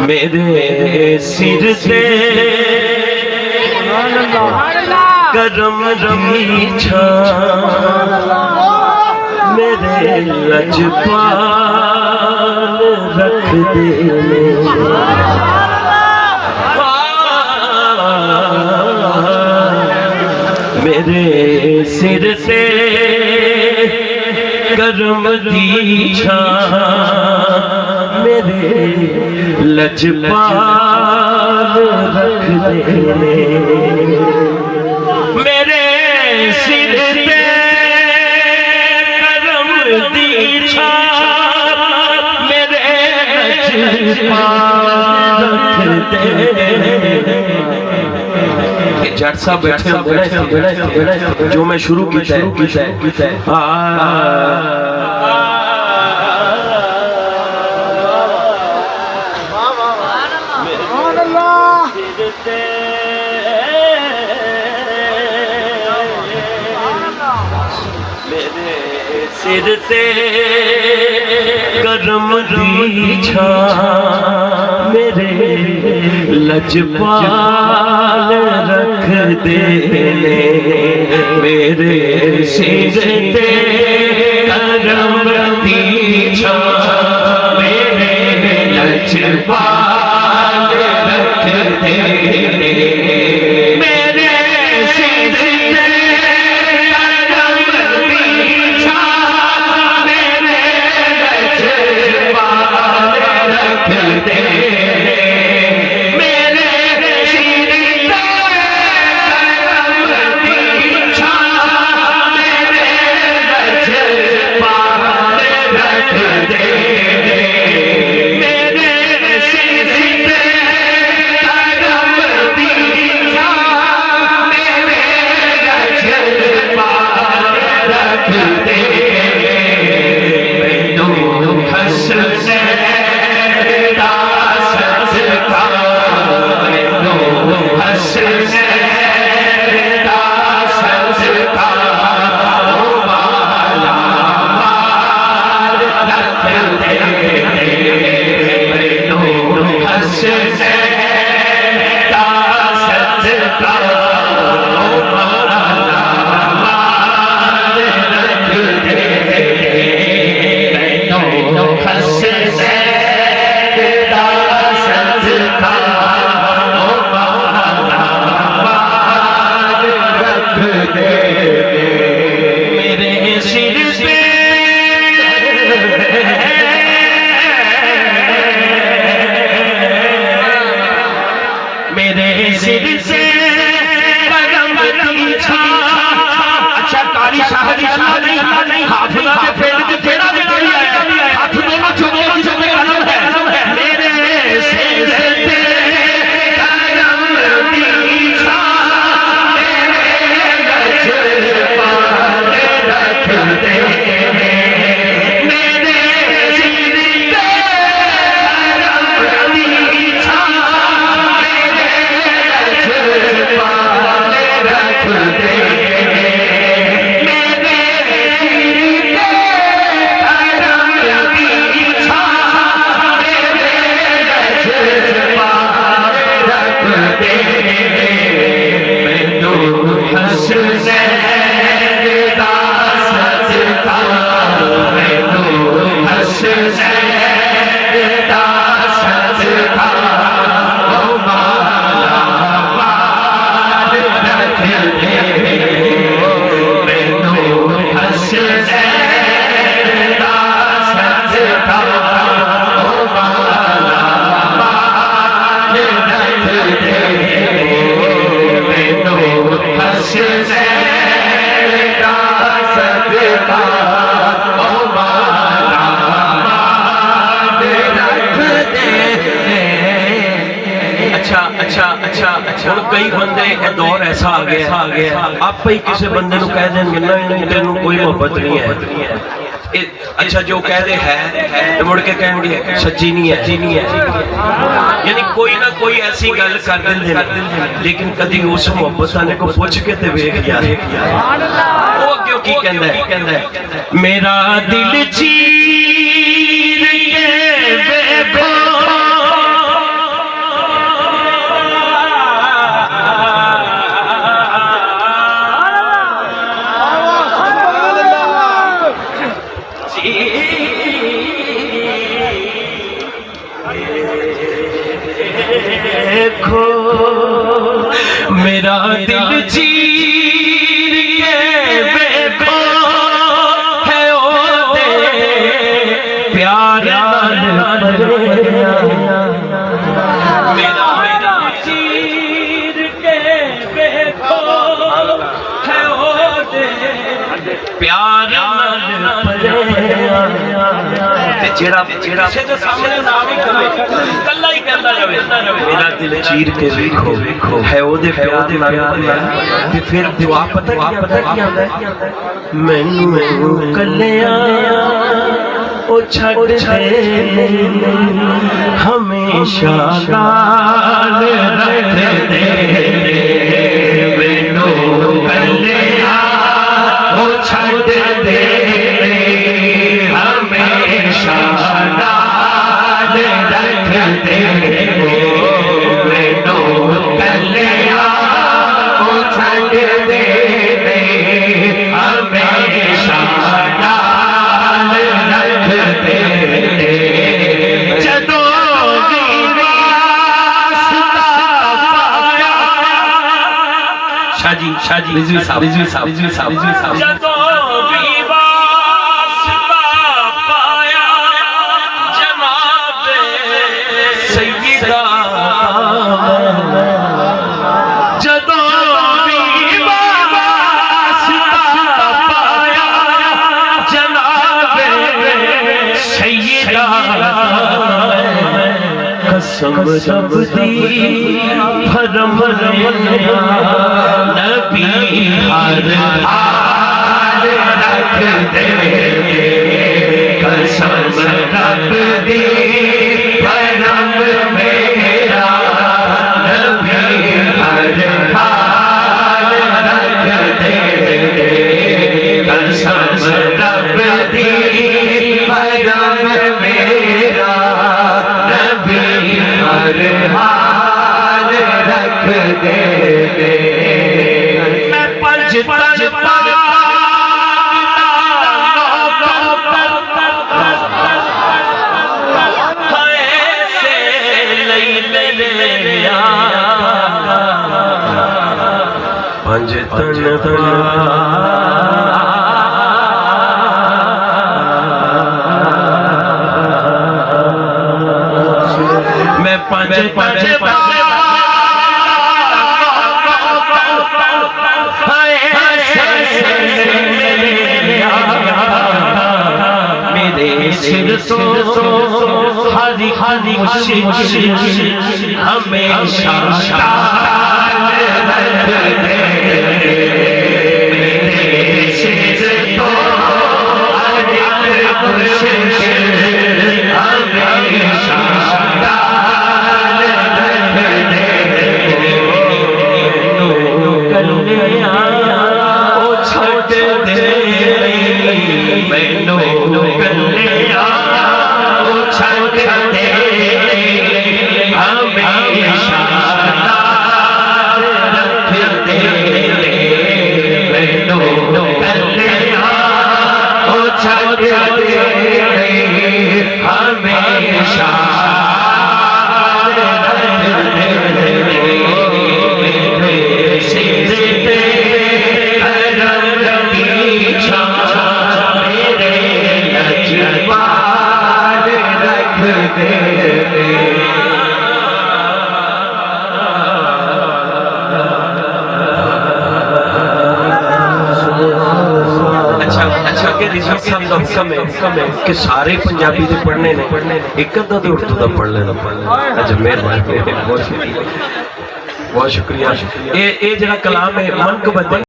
मेरे सिर से करम की छान मेरे लजपाल रख दे। मेरे सिर से करम की छान मेरे लजपाल रख दे। मेरे सिर पे करम दी छाप मेरे लजपाल रख दे। जट साहब बैठे जो मैं शुरू किया सिर से करम की छान मेरे लजपाल रख दे। मेरे सिर से करम की छान मेरे लजपाल रख दे। ਹੁਣ कई बंदे दौर ऐसा आ गया आप ही किसी बंदे कह देंगे नहीं तेन कोई मोहब्बत नहीं है। अच्छा जो कह दे है तो मुड़ के कहेंगे सच्ची नहीं है यानी कोई ना कोई ऐसी गल कर देंगे लेकिन कभी उस मोहब्बत वाले को पूछ के ते वेख यार वो क्यों की कहंदा है मेरा दिल चीर के देखो चीर के देखो है ओ दे प्यार मेरा चीर के देखो है ओ दे प्यार जेड़ा किसी दे सामने ना भी करे कल्ला ही कहता रहे मेरा दिल चीर के देखो है ओदे प्यार नाल ते फिर दुआ पता क्या है मैनू कल्लिया ओ छड़ दे हमेशा नाल रख दे मैनू कल्लिया ओ छड़ दे हमेशा नाल रख दे मैनू कल्लिया ओ छड़ दे हमेशा नाल रख दे जदों भी वास्ता पाया शाजी रिजवी साहब जदों भी वास्ता पाया जनाब सैयदा जदों भी वास्ता पाया जनाब सैयदा कसम रब दी भरम नबी हर हाल रख दे कसम रब दी भरम मेरा नबी हर हाल रख दे कसम रब दी भरम मेरा नबी हर हाल रख दे मैं पंज तन पंज तन मैं पंज मेरे सिर तो हरी हरी खुशी हमेशा रख दे मेरे सिर तो हरी हरी खुशी हमेशा हमेशा कि सारे पंजाबी दे पढ़ने ने एक अद्धा तो उर्दू का पढ़ लेना अच्छा मेहरबानी बहुत शुक्रिया ये जरा कलाम है मन को बदल